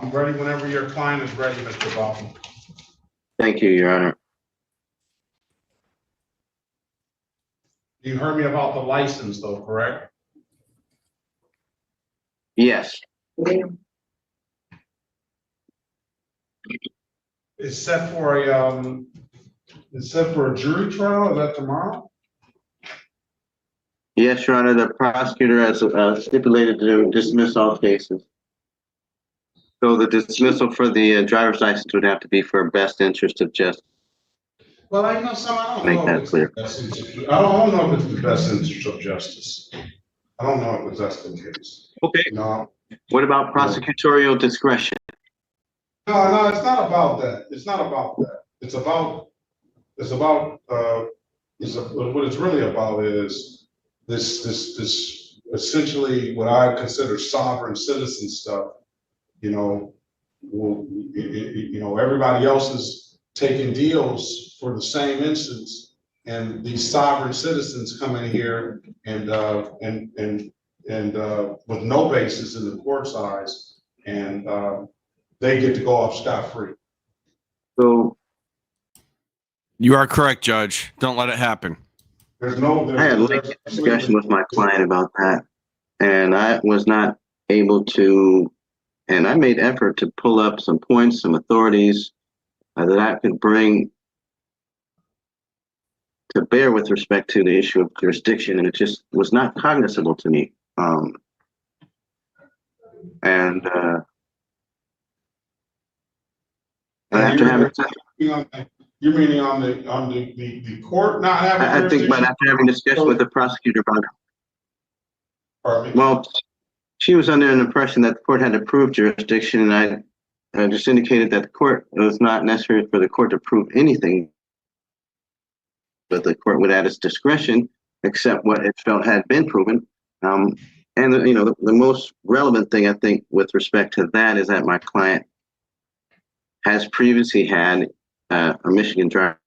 I'm ready whenever your client is ready, Mr. Baldwin. Thank you, Your Honor. You heard me about the license though, correct? Yes. It's set for a, it's set for a jury trial, is that tomorrow? Yes, Your Honor, the prosecutor has stipulated to dismiss all cases. So the dismissal for the driver's license would have to be for best interest of justice. Well, I know some, I don't Make know that if it's clear. the best interest. I don't know if it's the best interest of justice. I don't know if that's the case. Okay. No. What about prosecutorial discretion? No, it's not about that. It's not about that. It's about, what it's really about is this essentially what I consider sovereign citizen stuff. You know, everybody else is taking deals for the same instance, and these sovereign citizens come in here and with no basis in the court's eyes, and they get to go off scot-free. So You are correct, Judge. Don't let it happen. I had a lengthy discussion with my client about that, and I was not able to, and I made effort to pull up some points, some authorities that I could bring to bear with respect to the issue of jurisdiction, and it just was not cognizable to me. After having, You're meaning on the court not having I think, but after having discussion with the prosecutor about it, well, she was under an impression that the court had to prove jurisdiction, and I just indicated that the court, it was not necessary for the court to prove anything, but the court would at its discretion accept what it felt had been proven. And the most relevant thing I think with respect to that is that my client has previously had a Michigan driver's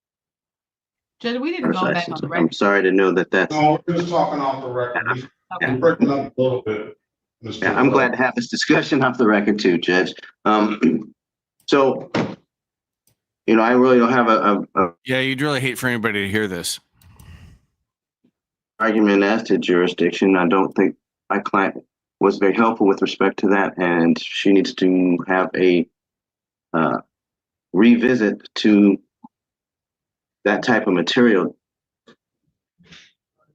Judge, we didn't go back license. on the I'm record. sorry to know that that's. No, we're just talking off the record. We're breaking up a little bit. Yeah, I'm glad to have this discussion off the record too, Judge. So, I really don't have a Yeah, you'd really hate for anybody to hear this. argument as to jurisdiction. I don't think my client was very helpful with respect to that, and she needs to have a revisit to that type of material,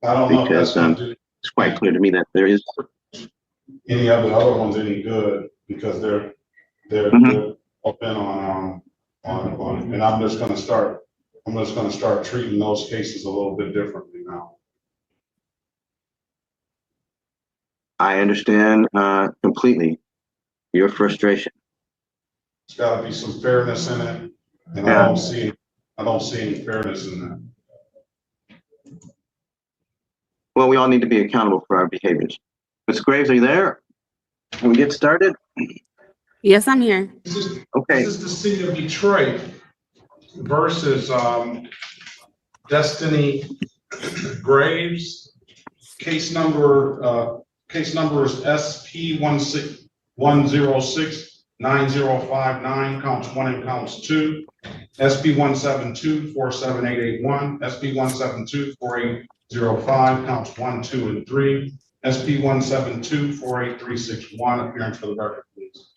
I don't know if that's because gonna do it's quite clear to me that there is. any of the other ones any good, because they're open on, and I'm just gonna start treating those cases a little bit differently now. I understand completely your frustration. There's gotta be some fairness in it, and Yeah. I don't see any fairness in that. Well, we all need to be accountable for our behaviors. Ms. Graves, are you there? Can we get started? Yes, I'm here. Okay. This is the city of Detroit versus Destiny Graves. Case number is SP 1069059, counts 1 and counts 2. SP 172-47881, SP 172-4805, counts 1, 2, and 3. SP 172-48361, appearance for the record, please.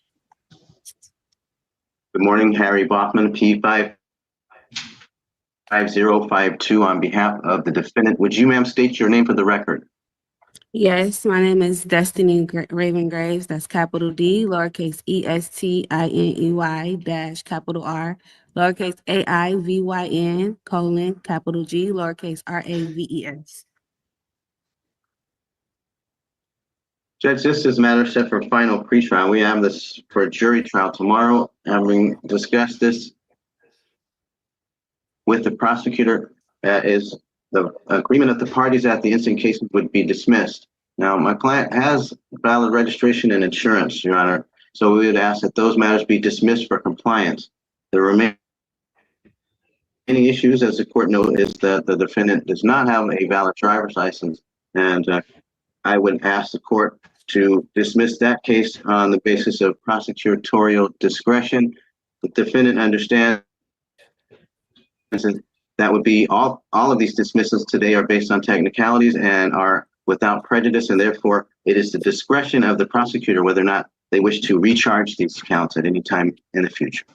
Good morning, Harry Bachman, P55052, on behalf of the defendant. Would you, ma'am, state your name for the record? Yes, my name is Destiny Raven Graves. That's capital D, lowercase ESTINEY dash capital R, lowercase AIVYN, colon, capital G, lowercase RAVES. Judge, this is matter set for final pretrial. We have this for a jury trial tomorrow. Having discussed this with the prosecutor, is the agreement of the parties that the instant case would be dismissed. Now, my client has valid registration and insurance, Your Honor, so we would ask that those matters be dismissed for compliance. The remaining issues, as the court noted, is that the defendant does not have a valid driver's license, and I would ask the court to dismiss that case on the basis of prosecutorial discretion. The defendant understands that would be all of these dismissals today are based on technicalities and are without prejudice, and therefore it is the discretion of the prosecutor whether or not they wish to recharge these counts at any time in the future.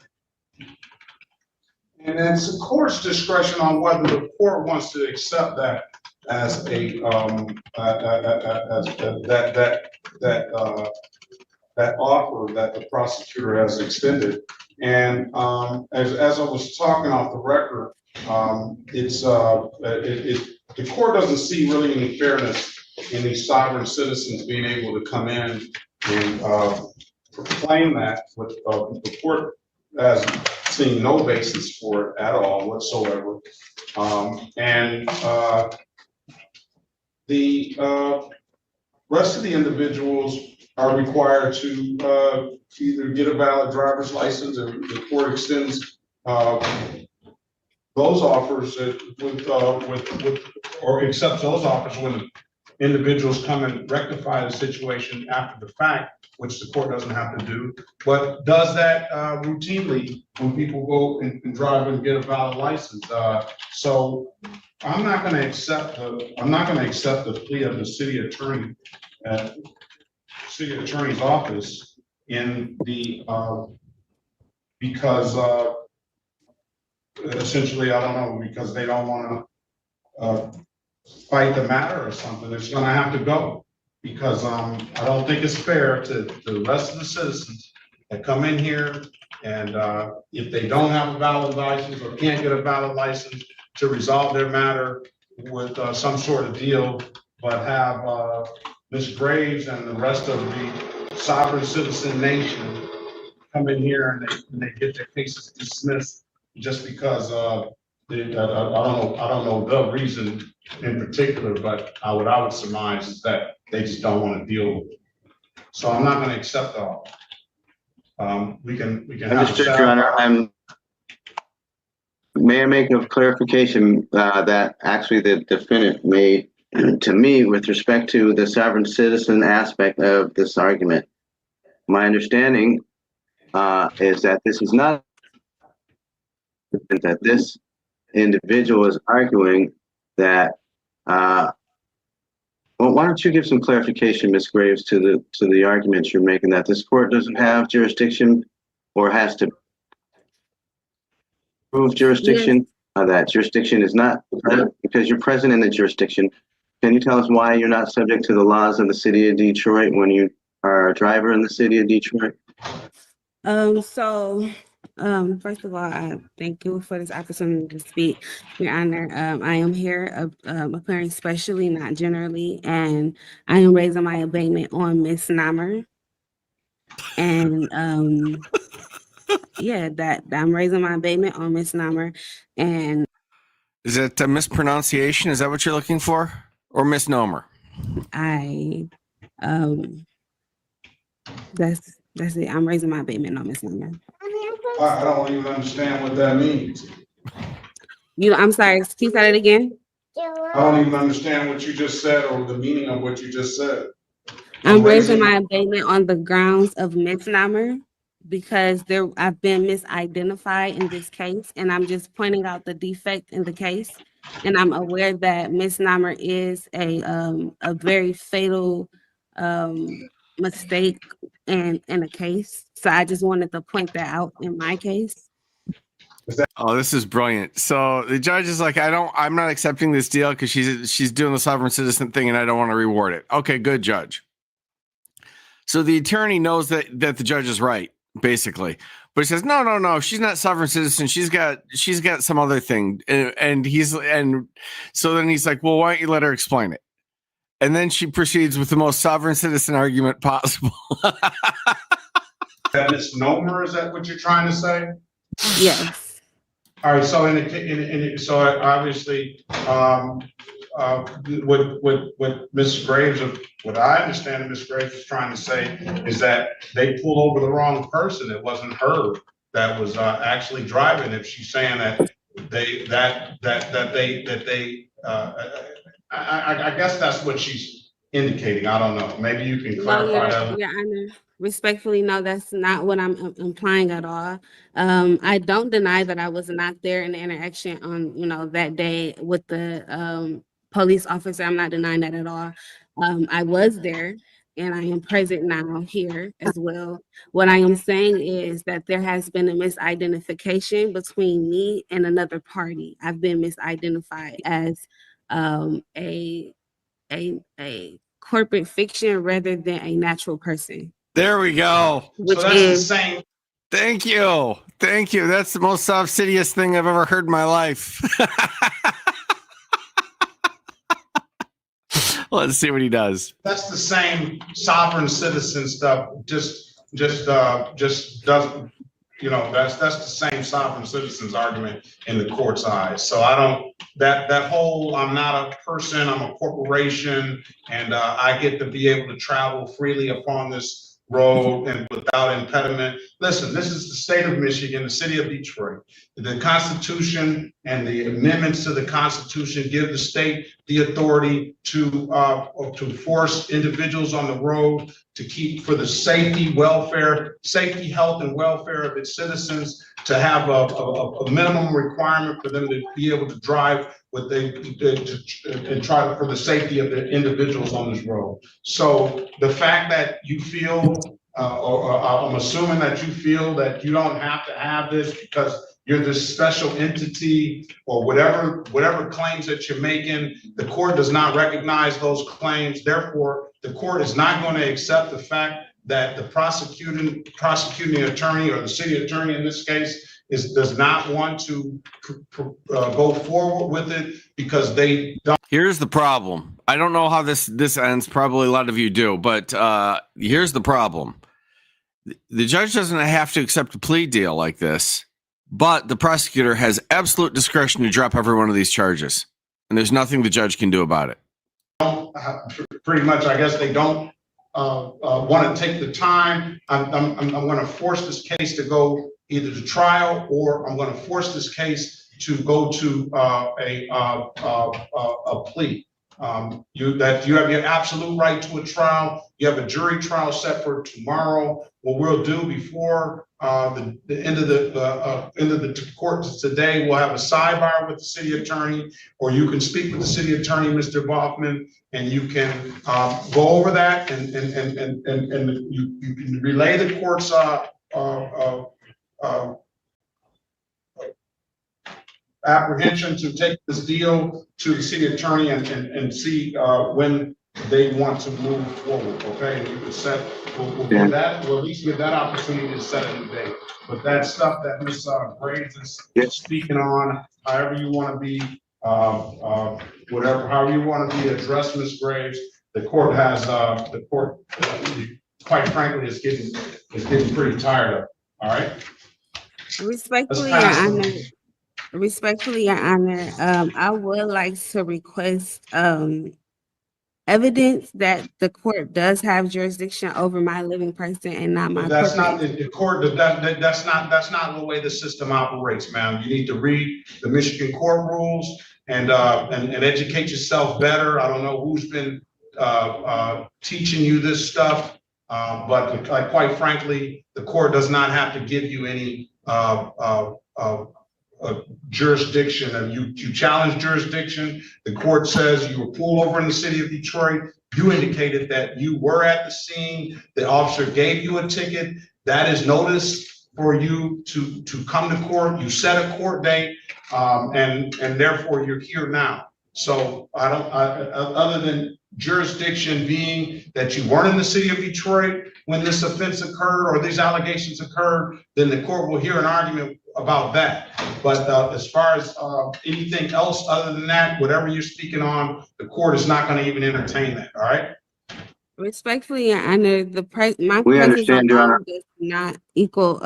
And it's the court's discretion on whether the court wants to accept that as a that offer that the prosecutor has extended. And as I was talking off the record, the court doesn't see really any fairness in these sovereign citizens being able to come in and proclaim that. With the court has seen no basis for it at all whatsoever. The rest of the individuals are required to either get a valid driver's license, or the court extends those offers or accepts those offers when individuals come and rectify the situation after the fact, which the court doesn't have to do, but does that routinely when people go and drive and get a valid license. So I'm not going to accept the plea of the city attorney, city attorney's office in the because essentially, I don't know, because they don't want to fight the matter or something. It's going to have to go, because I don't think it's fair to the rest of the citizens that come in here, and if they don't have a valid license or can't get a valid license, to resolve their matter with some sort of deal, but have Ms. Graves and the rest of the sovereign citizen nation come in here and they get their cases dismissed just because I don't know the reason in particular, but what I would surmise is that they just don't want to deal with it. So I'm not going to accept all. We can Understood, Your Honor. May I make a clarification that actually the defendant made to me with respect to the sovereign citizen aspect of this argument? My understanding is that this is not that this individual is arguing that. Well, why don't you give some clarification, Ms. Graves, to the arguments you're making, that this court doesn't have jurisdiction or has to prove jurisdiction, that jurisdiction is not present because you're present in the jurisdiction. Can you tell us why you're not subject to the laws of the city of Detroit when you are a driver in the city of Detroit? First of all, I thank you for this opportunity to speak. Your Honor, I am here appearing specially, not generally, and I am raising my abatement on Ms. Namer. And that I'm raising my abatement on Ms. Namer. And is it a mispronunciation? Is that what you're looking for, or misnomer? That's it. I'm raising my abatement on Ms. Namer. I don't even understand what that means. I'm sorry. Can you say that again? I don't even understand what you just said or the meaning of what you just said. I'm raising my abatement on the grounds of Ms. Namer because I've been misidentified in this case, and I'm just pointing out the defect in the case. And I'm aware that Ms. Namer is a very fatal mistake in a case. So I just wanted to point that out in my case. Oh, this is brilliant. So the judge is like, I'm not accepting this deal because she's doing the sovereign citizen thing and I don't want to reward it. Okay, good, judge. So the attorney knows that the judge is right, basically. But he says, no, she's not sovereign citizen. She's got some other thing. And so then he's like, well, why don't you let her explain it? And then she proceeds with the most sovereign citizen argument possible. That misnomer, is that what you're trying to say? Yes. All right. So so obviously, what Ms. Graves, what I understand Ms. Graves is trying to say is that they pulled over the wrong person. It wasn't her that was actually driving. If she's saying that I guess that's what she's indicating? I don't know. Maybe you can No, clarify that. Your Honor, respectfully, no, that's not what I'm implying at all. I don't deny that I was not there in the interaction on, that day with the police officer. I'm not denying that at all. I was there and I am present now here as well. What I am saying is that there has been a misidentification between me and another party. I've been misidentified as a corporate fiction rather than a natural person. There we go. Which So that's the same. Thank you. Thank you. That's the most SovCitiest thing I've ever heard in my life. Let's see what he does. That's the same sovereign citizen stuff. Just doesn't. That's the same sovereign citizens argument in the court's eyes. So I don't. That whole I'm not a person, I'm a corporation, and I get to be able to travel freely upon this road and without impediment. Listen, this is the state of Michigan, the city of Detroit. The Constitution and the amendments to the Constitution give the state the authority to force individuals on the road to keep for the safety, health, and welfare of its citizens, to have a minimum requirement for them to be able to drive what they and try for the safety of the individuals on this road. So the fact that you feel, or I'm assuming that you feel that you don't have to have this because you're this special entity or whatever claims that you're making, the court does not recognize those claims. Therefore, the court is not going to accept the fact that the prosecuting attorney, or the city attorney in this case, does not want to go forward with it because they don't. Here's the problem. I don't know how this ends. Probably a lot of you do, but here's the problem. The judge doesn't have to accept a plea deal like this, but the prosecutor has absolute discretion to drop every one of these charges, and there's nothing the judge can do about it. Pretty much, I guess they don't want to take the time. I'm going to force this case to go either to trial, or I'm going to force this case to go to a plea. You have your absolute right to a trial. You have a jury trial set for tomorrow. What we'll do before the end of the court today, we'll have a sidebar with the city attorney, or you can speak with the city attorney, Mr. Baughman, and you can go over that and you can relay the court's apprehension to take this deal to the city attorney and see when they want to move forward. Okay, and you can set. We'll at least give that opportunity to set a new date. But that stuff that Ms. Graves is speaking on, however you want to be, however you want to be addressed, Ms. Graves, the court has quite frankly is getting pretty tired of. All right. Respectfully, Your Honor, I would like to request evidence that the court does have jurisdiction over my living person and not my. That's not the court. That's not the way the system operates, ma'am. You need to read the Michigan court rules and educate yourself better. I don't know who's been teaching you this stuff, but quite frankly, the court does not have to give you any jurisdiction. And you challenge jurisdiction. The court says you were pulled over in the city of Detroit. You indicated that you were at the scene. The officer gave you a ticket. That is notice for you to come to court. You set a court date, and therefore you're here now. So other than jurisdiction being that you weren't in the city of Detroit when this offense occurred or these allegations occurred, then the court will hear an argument about that. But as far as anything else other than that, whatever you're speaking on, the court is not going to even entertain that. All right. Respectfully, Your Honor, my We presence understand, Your Honor. does not equal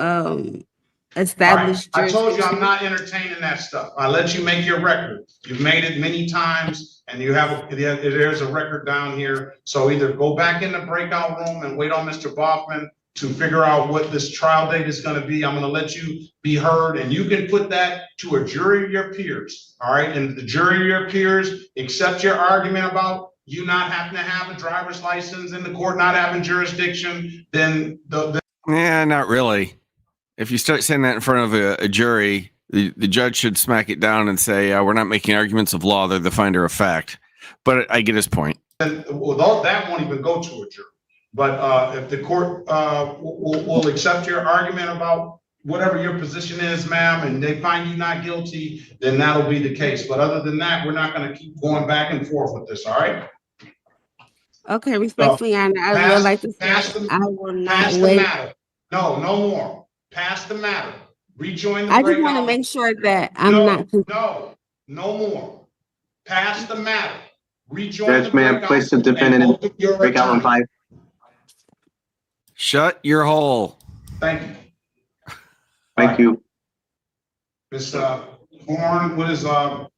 established. Right. I told you I'm not entertaining that stuff. I let you make your record. You've made it many times, and there's a record down here. So either go back in the breakout room and wait on Mr. Baughman to figure out what this trial date is going to be. I'm going to let you be heard, and you can put that to a jury of your peers. All right, and the jury of your peers accept your argument about you not having to have a driver's license and the court not having jurisdiction, then Yeah, not really. If you start saying that in front of a jury, the judge should smack it down and say, we're not making arguments of law, they're the finder of fact. But I get his point. well, that won't even go to a jury. But if the court will accept your argument about whatever your position is, ma'am, and they find you not guilty, then that'll be the case. But other than that, we're not going to keep going back and forth with this, all right? Okay, respectfully, Your Honor, I would like to say I will not wait. No more. Pass the matter. Rejoin the I just want to breakout. make sure that I'm not. No more. Pass the matter. Rejoin Judge, the may I breakout. place the defendant in breakout on 5? Shut your hole. Thank you. Thank you. Ms. Horn, what is Mr.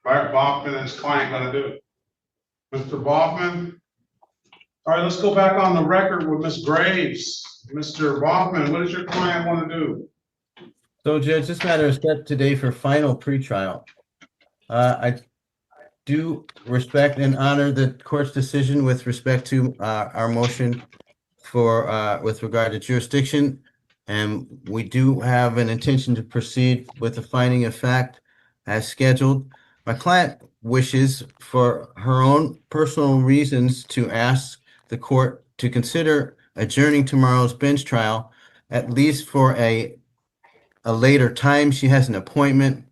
Baughman and his client gonna do? Mr. Baughman? All right, let's go back on the record with Ms. Graves. Mr. Baughman, what does your client want to do? So, Judge, this matter is set today for final pretrial. I do respect and honor the court's decision with respect to our motion for with regard to jurisdiction, and we do have an intention to proceed with the finding of fact as scheduled. My client wishes, for her own personal reasons, to ask the court to consider adjourning tomorrow's bench trial, at least for a later time. She has an appointment.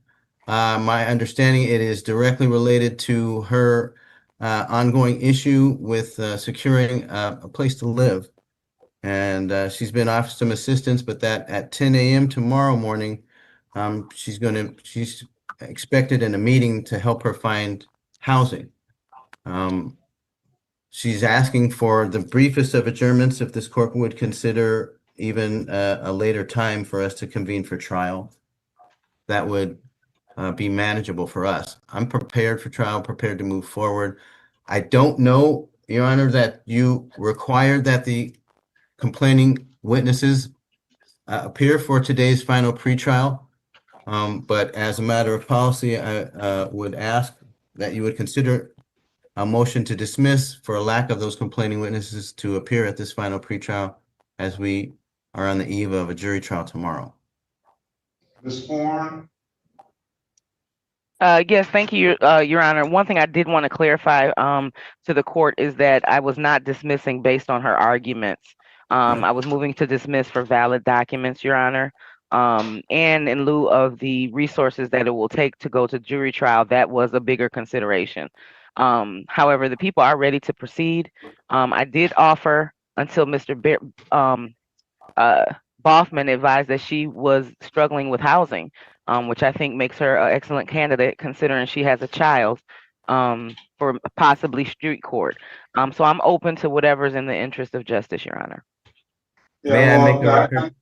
My understanding, it is directly related to her ongoing issue with securing a place to live. And she's been offered some assistance, but that at 10 a.m. tomorrow morning, she's expected in a meeting to help her find housing. She's asking for the briefest of adjournments if this court would consider even a later time for us to convene for trial. That would be manageable for us. I'm prepared for trial, prepared to move forward. I don't know, Your Honor, that you required that the complaining witnesses appear for today's final pretrial. But as a matter of policy, I would ask that you would consider a motion to dismiss for a lack of those complaining witnesses to appear at this final pretrial, as we are on the eve of a jury trial tomorrow. Ms. Horn? Yes, thank you, Your Honor. One thing I did want to clarify to the court is that I was not dismissing based on her arguments. I was moving to dismiss for valid documents, Your Honor. And in lieu of the resources that it will take to go to jury trial, that was a bigger consideration. However, the people are ready to proceed. I did offer until Mr. Baughman advised that she was struggling with housing, which I think makes her an excellent candidate considering she has a child for possibly street court. So I'm open to whatever's in the interest of justice, Your Honor. May I make a record?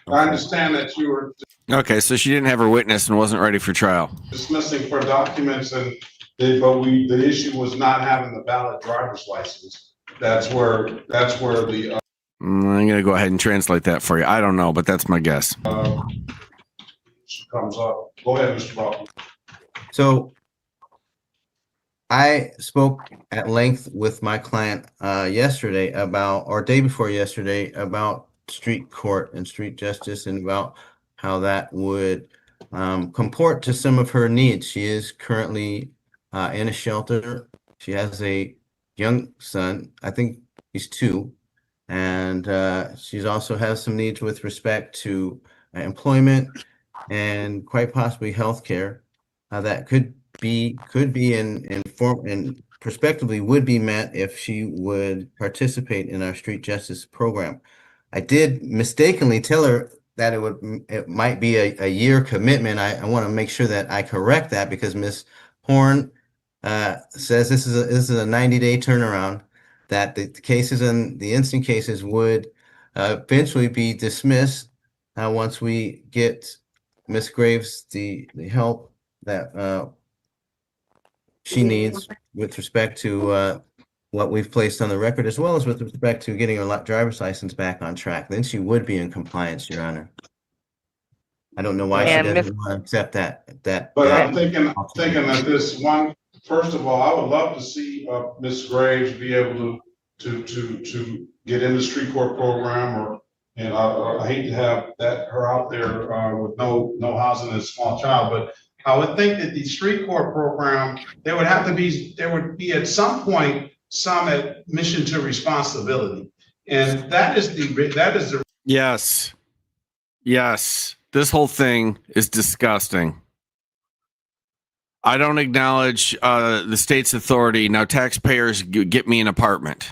I understand that you were Okay, so she didn't have her witness and wasn't ready for trial. dismissing for documents, but the issue was not having the valid driver's license. That's where the I'm gonna go ahead and translate that for you. I don't know, but that's my guess. comes up. Go ahead, Mr. Baughman. So I spoke at length with my client yesterday about, or day before yesterday, about street court and street justice and about how that would comport to some of her needs. She is currently in a shelter. She has a young son. I think he's 2. And she's also has some needs with respect to employment and quite possibly healthcare that could be in form and prospectively would be met if she would participate in our street justice program. I did mistakenly tell her that it might be a year commitment. I want to make sure that I correct that, because Ms. Horn says this is a 90-day turnaround, that the cases and the instant cases would eventually be dismissed once we get Ms. Graves the help that she needs with respect to what we've placed on the record, as well as with respect to getting her driver's license back on track. Then she would be in compliance, Your Honor. I don't know why she doesn't want to accept that. But I'm thinking that this one, first of all, I would love to see Ms. Graves be able to get in the street court program, and I hate to have her out there with no housing and a small child, but I would think that the street court program, there would be at some point some admission to responsibility, and that is the Yes. This whole thing is disgusting. I don't acknowledge the state's authority. Now taxpayers get me an apartment.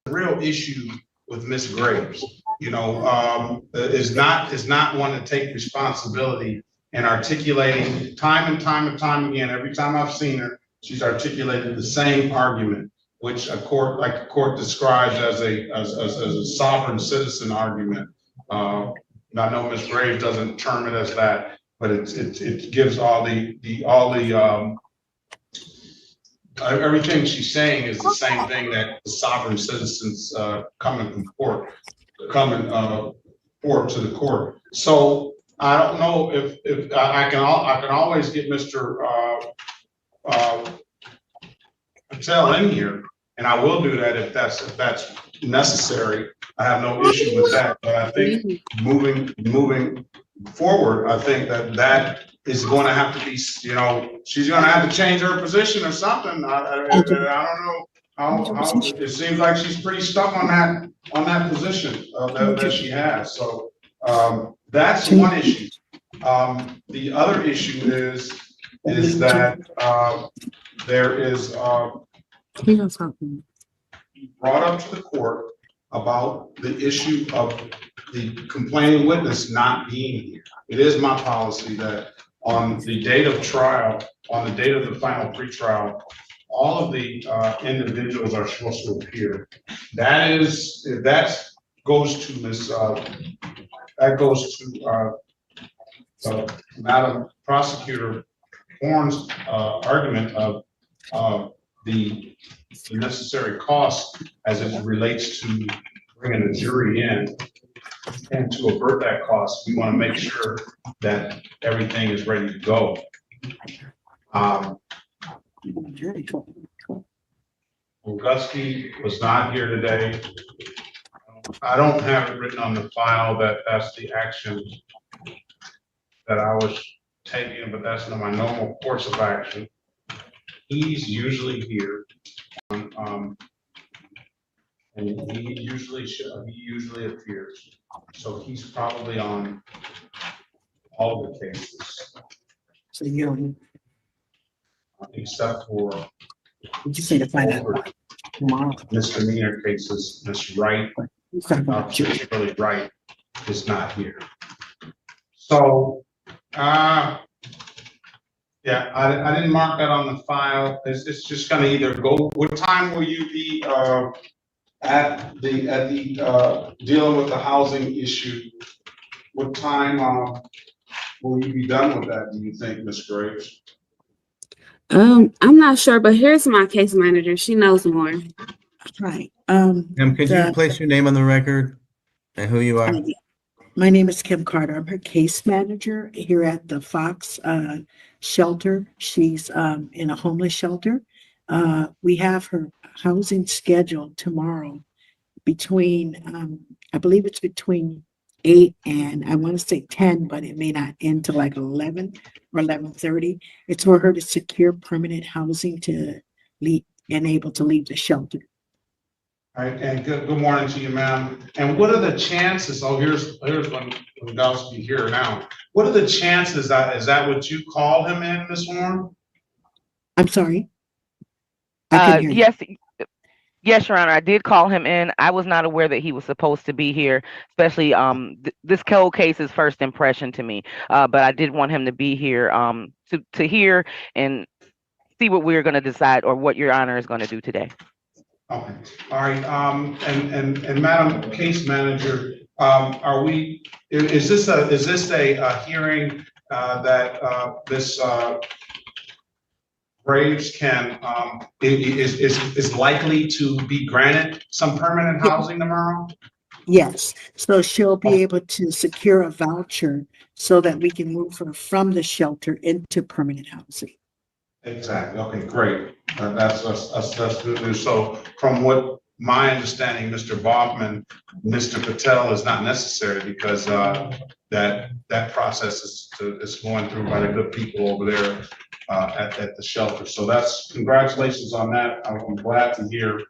real issue with Miss Graves. You know, is not one to take responsibility and articulating time and time again. Every time I've seen her, she's articulated the same argument, which a court describes as a sovereign citizen argument. I know Ms. Graves doesn't term it as that, but it gives everything she's saying is the same thing that the sovereign citizens coming forward to the court. So I don't know if I can always get Mr. Patel in here, and I will do that if that's necessary. I have no issue with that, but I think moving forward, I think that is going to have to be, you know, she's going to have to change her position or something. I don't know how it seems like she's pretty stuck on that position that she has. So that's one issue. The other issue is that there is brought up to the court about the issue of the complaining witness not being here. It is my policy that on the date of trial, on the date of the final pretrial, all of the individuals are supposed to appear. That goes to Madam Prosecutor Horn's argument of the necessary cost as it relates to bringing a jury in. And to avert that cost, we want to make sure that everything is ready to go. Auguste was not here today. I don't have it written on the file that that's the action that I was taking, but that's not my normal course of action. He's usually here. And he usually appears. So he's probably on all the cases. So you except for say to find out tomorrow. misdemeanor cases. Miss Wright, particularly Wright, is not here. So yeah, I didn't mark that on the file. It's just gonna either go. What time will you be at the dealing with the housing issue? What time will you be done with that, do you think, Ms. Graves? I'm not sure, but here's my case manager. She knows more. Right. Could you place your name on the record and who you are? My name is Kim Carter. I'm her case manager here at the Fox shelter. She's in a homeless shelter. We have her housing scheduled tomorrow between, I believe it's between 8 and I want to say 10, but it may not end till like 11 or 11:30. It's for her to secure permanent housing to leave and able to leave the shelter. All right, and good morning to you, ma'am. And what are the chances? Oh, here's Wendowski here now. What are the chances that is that what you called him in, Ms. Warren? I'm sorry. Yes, Your Honor, I did call him in. I was not aware that he was supposed to be here, especially this cold case is first impression to me. But I did want him to be here to hear and see what we're going to decide or what Your Honor is going to do today. Okay, all right. And Madam Case Manager, is this a hearing that this Graves can is likely to be granted some permanent housing tomorrow? Yes, so she'll be able to secure a voucher so that we can move her from the shelter into permanent housing. Exactly. Okay, great. That's good news. So from what my understanding, Mr. Baughman, Mr. Patel is not necessary because that process is going through by the good people over there at the shelter. So that's congratulations on that. I'm glad to hear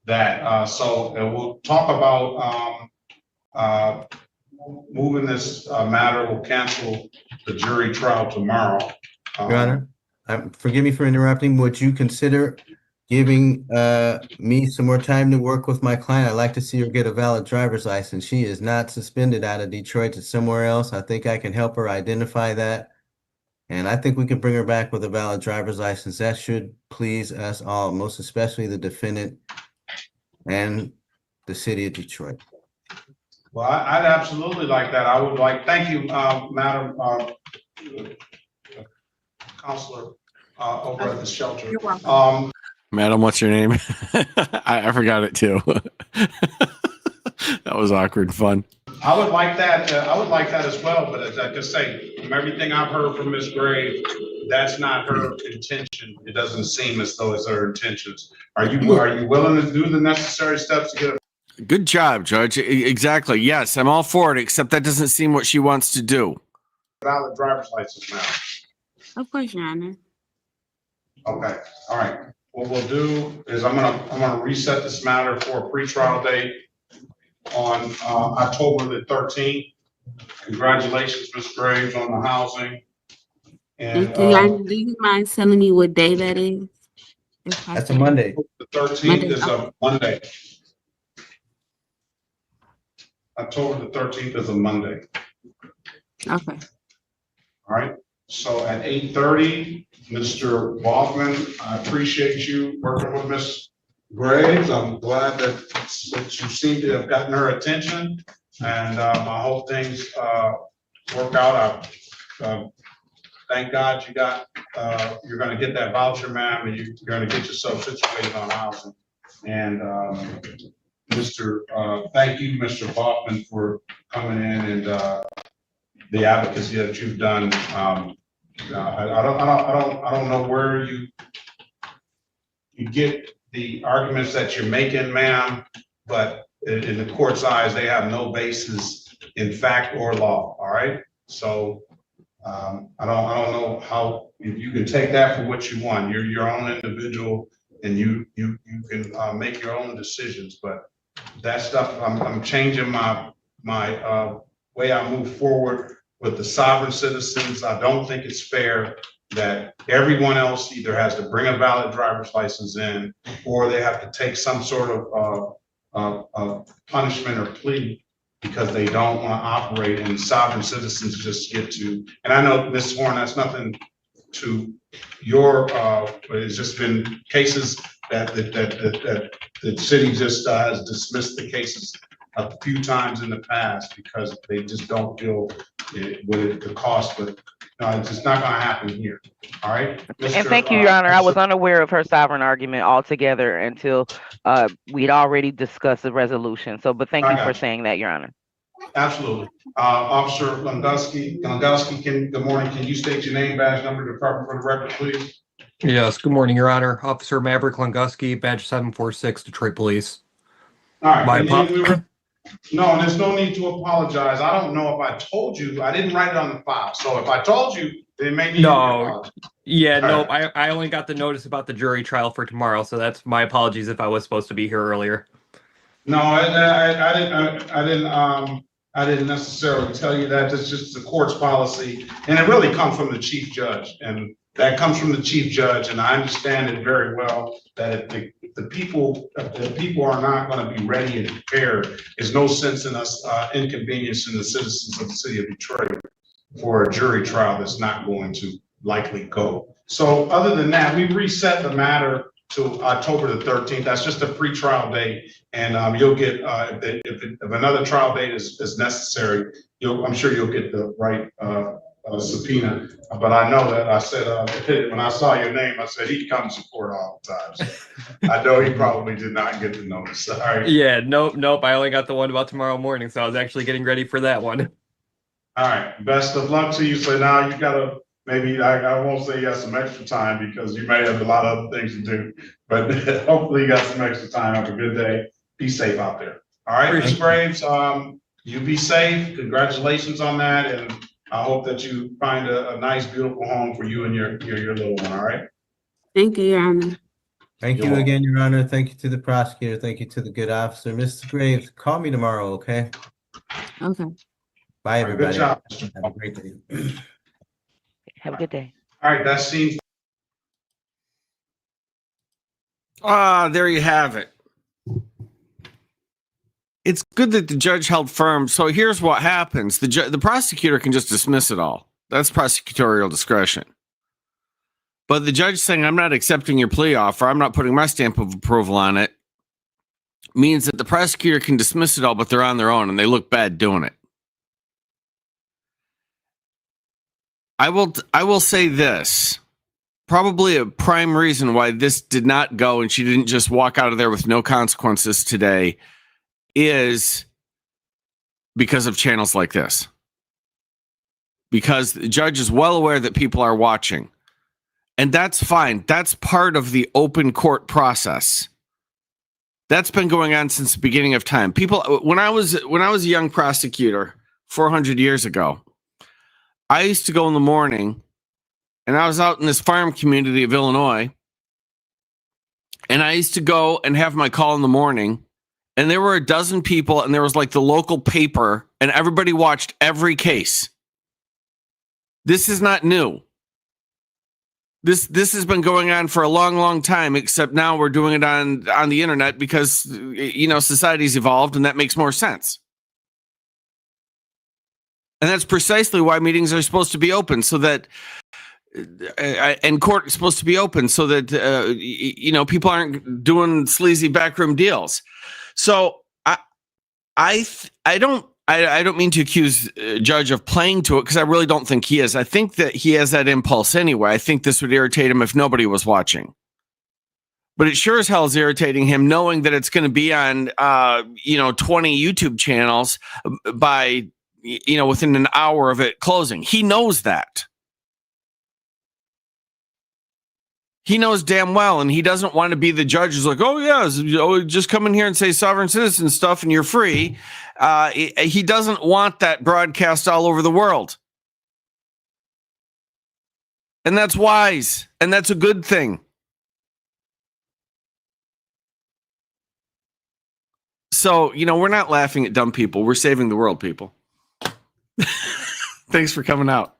that. So we'll talk about moving this matter. We'll cancel the jury trial tomorrow. Your Honor, forgive me for interrupting. Would you consider giving me some more time to work with my client? I'd like to see her get a valid driver's license. She is not suspended out of Detroit to somewhere else. I think I can help her identify that. And I think we can bring her back with a valid driver's license. That should please us all, most especially the defendant and the city of Detroit. Well, I'd absolutely like that. I would like, thank you, Madam Counselor over at the shelter. You're welcome. Madam, what's your name? I forgot it too. That was awkward and fun. I would like that. I would like that as well. But as I just say, from everything I've heard from Ms. Gray, that's not her intention. It doesn't seem as though it's her intentions. Are you willing to do the necessary steps to get a Good job, Judge. Exactly. Yes, I'm all for it, except that doesn't seem what she wants to do. valid driver's license now? Of course, Your Honor. Okay, all right. What we'll do is I'm gonna reset this matter for a pretrial date on October the 13th. Congratulations, Ms. Graves, on the housing. And Do you mind telling me what day that is? That's a Monday. the 13th is a Monday. October the 13th is a Monday. Okay. All right, so at 8:30, Mr. Baughman, I appreciate you working with Ms. Graves. I'm glad that you seem to have gotten her attention, and I hope things work out. Thank God you got, you're gonna get that voucher, ma'am, and you're gonna get yourself situated on housing. And thank you, Mr. Baughman, for coming in and the advocacy that you've done. I don't know where you get the arguments that you're making, ma'am, but in the court's eyes, they have no basis in fact or law. All right, so I don't know how you can take that for what you want. You're your own individual, and you can make your own decisions. But that stuff, I'm changing my way I move forward with the sovereign citizens. I don't think it's fair that everyone else either has to bring a valid driver's license in, or they have to take some sort of punishment or plea because they don't want to operate, and sovereign citizens just get to. And I know, Ms. Horn, that's nothing to your, but it's just been cases that the city just has dismissed the cases a few times in the past because they just don't feel with the cost, but it's just not going to happen here. All right. And thank you, Your Honor. I was unaware of her sovereign argument altogether until we'd already discussed the resolution. So, but thank you for saying that, Your Honor. Absolutely. Officer Glungowski, good morning. Can you state your name, badge number, department for the record, please? Yes, good morning, Your Honor. Officer Maverick Glungowski, badge 746, Detroit Police. All right. No, there's no need to apologize. I don't know if I told you. I didn't write it on the file. So if I told you, it may need to apologize. Yeah, no, right. I only got the notice about the jury trial for tomorrow, so that's my apologies if I was supposed to be here earlier. No, I didn't necessarily tell you that. It's just the court's policy, and it really comes from the chief judge, and that comes from the chief judge. And I understand it very well that if the people are not going to be ready and prepared, there's no sense in us inconveniencing the citizens of the city of Detroit for a jury trial that's not going to likely go. So other than that, we reset the matter to October the 13th. That's just a pre-trial date, and you'll get if another trial date is necessary, I'm sure you'll get the right subpoena. But I know that I said when I saw your name, I said he comes to court all the time. So I know he probably did not get the notice. All right. Yeah, nope. I only got the one about tomorrow morning, so I was actually getting ready for that one. All right. Best of luck to you. So now you got to maybe I won't say you got some extra time because you may have a lot of other things to do, but hopefully you got some extra time. Have a good day. Be safe out there. All right, Ms. Graves, you be safe. Congratulations on that. And I hope that you find a nice, beautiful home for you and your little one. All right. Thank you, Your Honor. Thank You're you welcome. again, Your Honor. Thank you to the prosecutor. Thank you to the good officer. Mrs. Graves, call me tomorrow, okay? Okay. Bye, All right, good everybody. job. Have a great day. Have a good day. All right, that seems. There you have it. It's good that the judge held firm. So here's what happens. The prosecutor can just dismiss it all. That's prosecutorial discretion. But the judge saying, I'm not accepting your plea offer, I'm not putting my stamp of approval on it, means that the prosecutor can dismiss it all, but they're on their own and they look bad doing it. I will say this. Probably a prime reason why this did not go and she didn't just walk out of there with no consequences today is because of channels like this. Because the judge is well aware that people are watching. And that's fine. That's part of the open court process. That's been going on since the beginning of time. People, when I was a young prosecutor 400 years ago, I used to go in the morning and I was out in this farm community of Illinois. And I used to go and have my call in the morning. And there were a dozen people and there was like the local paper and everybody watched every case. This is not new. This has been going on for a long, long time, except now we're doing it on the internet because, you know, society's evolved and that makes more sense. And that's precisely why meetings are supposed to be open so that, and court is supposed to be open so that, you know, people aren't doing sleazy backroom deals. So I don't mean to accuse Judge of playing to it because I really don't think he is. I think that he has that impulse anyway. I think this would irritate him if nobody was watching. But it sure as hell is irritating him knowing that it's going to be on, 20 YouTube channels by, within an hour of it closing. He knows that. He knows damn well, and he doesn't want to be the judge who's like, oh, yeah, just come in here and say sovereign citizen stuff and you're free. He doesn't want that broadcast all over the world. And that's wise, and that's a good thing. So, we're not laughing at dumb people. We're saving the world, people. Thanks for coming out.